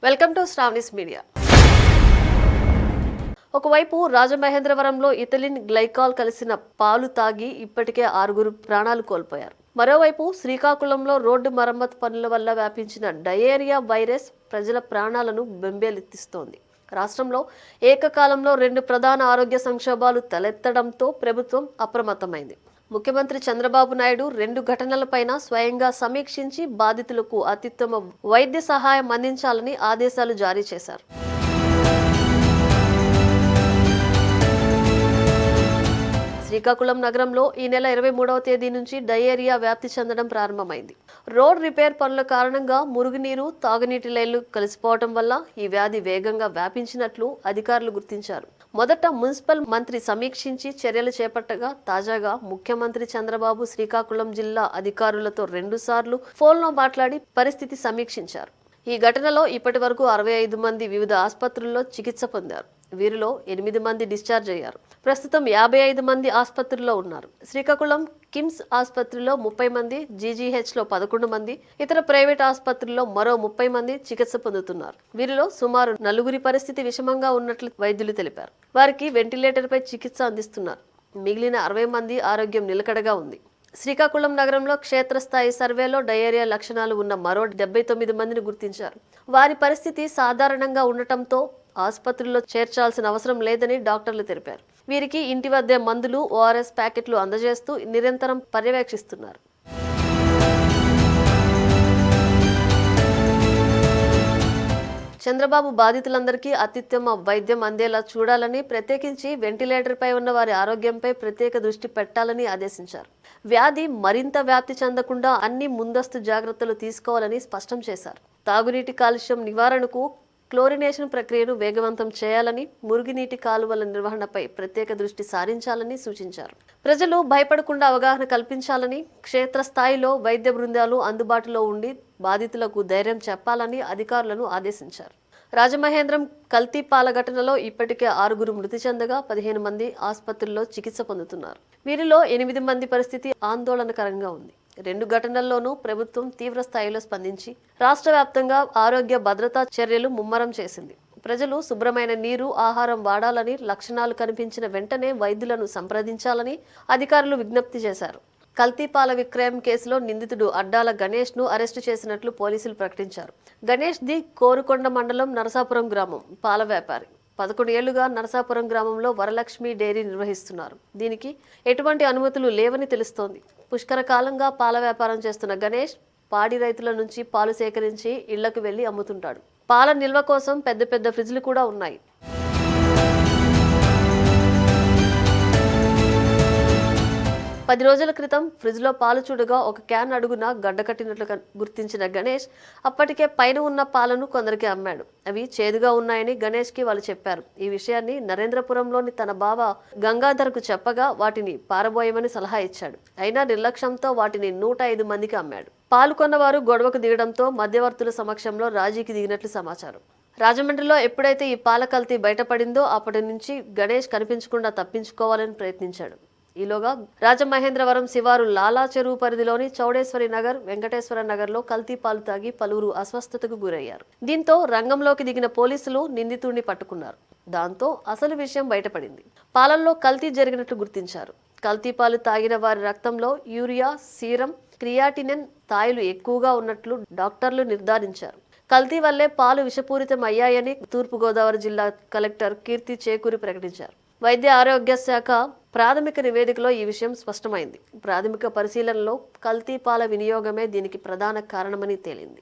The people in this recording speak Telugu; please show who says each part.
Speaker 1: Welcome to Sravani's media. ఒకవైపు రాజమహేంద్రవరంలో ఇథిలిన్ గ్లైకాల్ కలిసిన పాలు తాగి ఇప్పటికే 6 ప్రాణాలు కోల్పోయారు. మరోవైపు శ్రీకాకుళంలో రోడ్డు మరమ్మతు పనుల వల్ల వ్యాపించిన డయేరియా వైరస్ ప్రజల ప్రాణాలను బెంబేలెత్తిస్తోంది. రాష్ట్రంలో ఏకకాలంలో 2 ప్రధాన ఆరోగ్య సంక్షోభాలు తలెత్తడంతో ప్రభుత్వం అప్రమత్తమైంది. ముఖ్యమంత్రి చంద్రబాబు నాయుడు 2 ఘటనలపైన స్వయంగా సమీక్షించి బాధితులకు అత్యుత్తమ వైద్య సహాయం అందించాలని ఆదేశాలు జారీ చేశారు. శ్రీకాకుళం నగరంలో ఈ నెల 23వ తేదీ నుంచి డయేరియా వ్యాప్తి చెందడం ప్రారంభమైంది. రోడ్ రిపేర్ పనుల కారణంగా మురుగునీరు, తాగునీటి లైన్లు కలిసిపోవడం వల్ల ఈ వ్యాధి వేగంగా వ్యాపించినట్లు అధికారులు గుర్తించారు. మొదట మున్సిపల్ మంత్రి సమీక్షించి చర్యలు చేపట్టగా తాజాగా ముఖ్యమంత్రి చంద్రబాబు శ్రీకాకుళం జిల్లా అధికారులతో 2 సార్లు ఫోన్లో మాట్లాడి పరిస్థితి సమీక్షించారు. ఈ ఘటనలో ఇప్పటి వరకు 65 మంది వివిధ ఆసుపత్రుల్లో చికిత్స పొందారు. వీరిలో 8 మంది డిశ్చార్జ్ అయ్యారు. ప్రస్తుతం 55 మంది ఆసుపత్రుల్లో ఉన్నారు. శ్రీకాకుళం కిమ్స్ ఆసుపత్రిలో 30 మంది, జీజీహెచ్లో 11 మంది, ఇతర ప్రైవేట్ ఆసుపత్రుల్లో మరో 30 మంది చికిత్స పొందుతున్నారు. వీరిలో సుమారు 4 పరిస్థితి విషమంగా ఉన్నట్లు వైద్యులు తెలిపారు. వారికి వెంటిలేటర్పై చికిత్స అందిస్తున్నారు. మిగిలిన 60 మంది ఆరోగ్యం నిలకడగా ఉంది. శ్రీకాకుళం నగరంలో క్షేత్రస్థాయి సర్వేలో డయేరియా లక్షణాలు ఉన్న మరో 79 మందిని గుర్తించారు. వారి పరిస్థితి సాధారణంగా ఉండటంతో ఆసుపత్రిలో చేర్చాల్సిన అవసరం లేదని డాక్టర్లు తెలిపారు. వీరికి ఇంటి వద్దే మందులు, ఓఆర్ఎస్ ప్యాకెట్లు అందజేస్తూ నిరంతరం పర్యవేక్షిస్తున్నారు. చంద్రబాబు బాధితులందరికీ అత్యుత్తమ వైద్యం అందేలా చూడాలని, ప్రత్యేకించి వెంటిలేటర్పై ఉన్న వారి ఆరోగ్యంపై ప్రత్యేక దృష్టి పెట్టాలని ఆదేశించారు. వ్యాధి మరింత వ్యాప్తి చెందకుండా అన్ని ముందస్తు జాగ్రత్తలు తీసుకోవాలని స్పష్టం చేశారు. తాగునీటి కాలుష్యం నివారణకు క్లోరినేషన్ ప్రక్రియను వేగవంతం చేయాలని, మురుగునీటి కాలువల నిర్వహణపై ప్రత్యేక దృష్టి సారించాలని సూచించారు. ప్రజలు భయపడకుండా అవగాహన కల్పించాలని, క్షేత్రస్థాయిలో వైద్య బృందాలు అందుబాటులో ఉండి బాధితులకు ధైర్యం చెప్పాలని అధికారులను ఆదేశించారు. రాజమహేంద్రం కల్తీ పాల ఘటనలో ఇప్పటికే 6 మృతి చెందగా 15 మంది ఆసుపత్రుల్లో చికిత్స పొందుతున్నారు. వీరిలో 8 మంది పరిస్థితి ఆందోళనకరంగా ఉంది. 2 ఘటనల్లోనూ ప్రభుత్వం తీవ్ర స్థాయిలో స్పందించి రాష్ట్ర వ్యాప్తంగా ఆరోగ్య భద్రతా చర్యలు ముమ్మరం చేసింది. ప్రజలు శుభ్రమైన నీరు, ఆహారం వాడాలని, లక్షణాలు కనిపించిన వెంటనే వైద్యులను సంప్రదించాలని అధికారులు విజ్ఞప్తి చేశారు. కల్తీ పాల విక్రయం కేసులో నిందితుడు అడ్డాల గణేష్ ను అరెస్టు చేసినట్లు పోలీసులు ప్రకటించారు. గణేష్ ది కోరుకొండ మండలం నరసాపురం గ్రామం పాల వ్యాపారి. 11 ఏళ్లుగా నరసాపురం గ్రామంలో వరలక్ష్మి డైరీ నిర్వహిస్తున్నారు. దీనికి ఎటువంటి అనుమతులు లేవని తెలుస్తోంది. పుష్కర కాలంగా పాల వ్యాపారం చేస్తున్న గణేష్ పాడి రైతుల నుంచి పాలు సేకరించి ఇళ్లకు వెళ్లి అమ్ముతుంటాడు. పాల నిల్వ కోసం పెద్ద పెద్ద ఫ్రిడ్జ్లు కూడా ఉన్నాయి. 10 రోజుల క్రితం ఫ్రిడ్జ్లో పాలు చూడగా ఒక క్యాన్ అడుగున గడ్డకట్టినట్లు గుర్తించిన గణేష్ అప్పటికే పైన ఉన్న పాలను కొందరికి అమ్మాడు. అవి చేదుగా ఉన్నాయని గణేష్కి వాళ్ళు చెప్పారు. ఈ విషయాన్ని నరేంద్రపురంలోని తన బావ గంగాధర్కు చెప్పగా వాటిని పారబోయమని సలహా ఇచ్చాడు. అయినా నిర్లక్ష్యంతో వాటిని 105 మందికి అమ్మాడు. పాలు కొన్నవారు గొడవకు దిగడంతో మధ్యవర్తుల సమక్షంలో రాజీకి దిగినట్లు సమాచారం. రాజమండ్రిలో ఎప్పుడైతే ఈ పాల కల్తీ బయటపడిందో అప్పటి నుంచి గణేష్ కనిపించకుండా తప్పించుకోవాలని ప్రయత్నించాడు. ఈలోగా రాజమహేంద్రవరం శివారు లాలా చెరువు పరిధిలోని చౌడేశ్వరి నగర్, వెంకటేశ్వర నగర్లో కల్తీ పాలు తాగి పలువురు అస్వస్థతకు గురయ్యారు. దీంతో రంగంలోకి దిగిన పోలీసులు నిందితుడిని పట్టుకున్నారు. దాంతో అసలు విషయం బయటపడింది. పాలల్లో కల్తీ జరిగినట్లు గుర్తించారు. కల్తీ పాలు తాగిన వారి రక్తంలో యూరియా, సీరం, క్రియాటినిన్ స్థాయిలు ఎక్కువగా ఉన్నట్లు డాక్టర్లు నిర్ధారించారు. కల్తీ వల్లే పాలు విషపూరితం అయ్యాయని తూర్పుగోదావరి జిల్లా కలెక్టర్ కీర్తి చేకూరి ప్రకటించారు. వైద్య ఆరోగ్య శాఖ ప్రాథమిక నివేదికలో ఈ విషయం స్పష్టమైంది. ప్రాథమిక పరిశీలనలో కల్తీ పాల వినియోగమే దీనికి ప్రధాన కారణమని తేలింది.